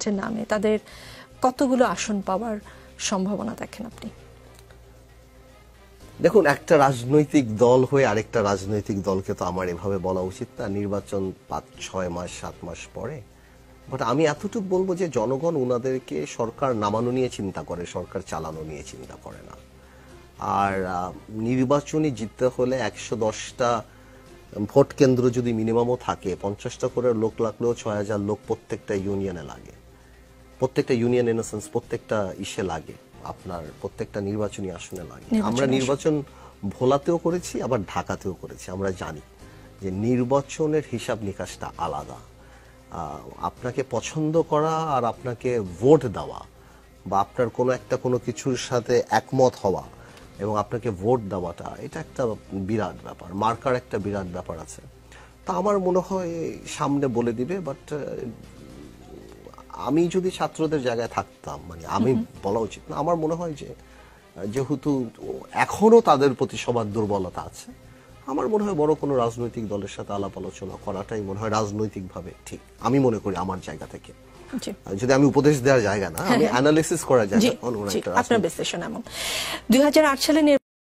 লিস্টে নামে তাদের কতগুলো আসন পাওয়ার সম্ভাবনা দেখেন আপনি? দেখুন, একটা রাজনৈতিক দল হয়ে আরেকটা রাজনৈতিক দলকে তো আমার এভাবে বলা উচিত না। নির্বাচন 5-6 মাস 7 মাস পরে। বাট আমি এতটুকু বলবো যে জনগণ উনাদেরকে সরকার নামানো নিয়ে চিন্তা করে, সরকার চালানো নিয়ে চিন্তা করে না। আর নির্বাচনে জিততে হলে 110টা ভোট কেন্দ্র যদি মিনিমামও থাকে, 50টা করে লোক লাগলেও 6000 লোক প্রত্যেকটা ইউনিয়নে লাগে। প্রত্যেকটা ইউনিয়ন ইন সেন্স প্রত্যেকটা ইসে লাগে, আপনার প্রত্যেকটা নির্বাচনী আসনে লাগে। আমরা নির্বাচন ভোলাতেও করেছি, আবার ঢাকাতেও করেছি। আমরা জানি যে নির্বাচনের হিসাব নিকাশটা আলাদা। আপনাকে পছন্দ করা আর আপনাকে ভোট দেওয়া বা আপনার কোনো কিছুর সাথে একমত হওয়া এবং আপনাকে ভোট দেওয়াটা, এটা একটা বিরাট ব্যাপার। মার্কার একটা বিরাট ব্যাপার আছে। তা আমার মনে হয় সামনে বলে দিবে। বাট আমি যদি ছাত্রদের জায়গায় থাকতাম, মানে আমি বলা উচিত না, আমার মনে হয় যে যেহেতু এখনো তাদের প্রতি সবার দুর্বলতা আছে, আমার মনে হয় বড় কোনো রাজনৈতিক দলের সাথে আলাপ আলোচনা করাটাই মনে হয় রাজনৈতিকভাবে ঠিক। আমি মনে করি আমার জায়গা থেকে, যদি আমি উপদেশ দেওয়ার জায়গা না, আমি অ্যানালিসিস করার জায়গা। আপনার বিশ্লেষণ এমন 2008 সালে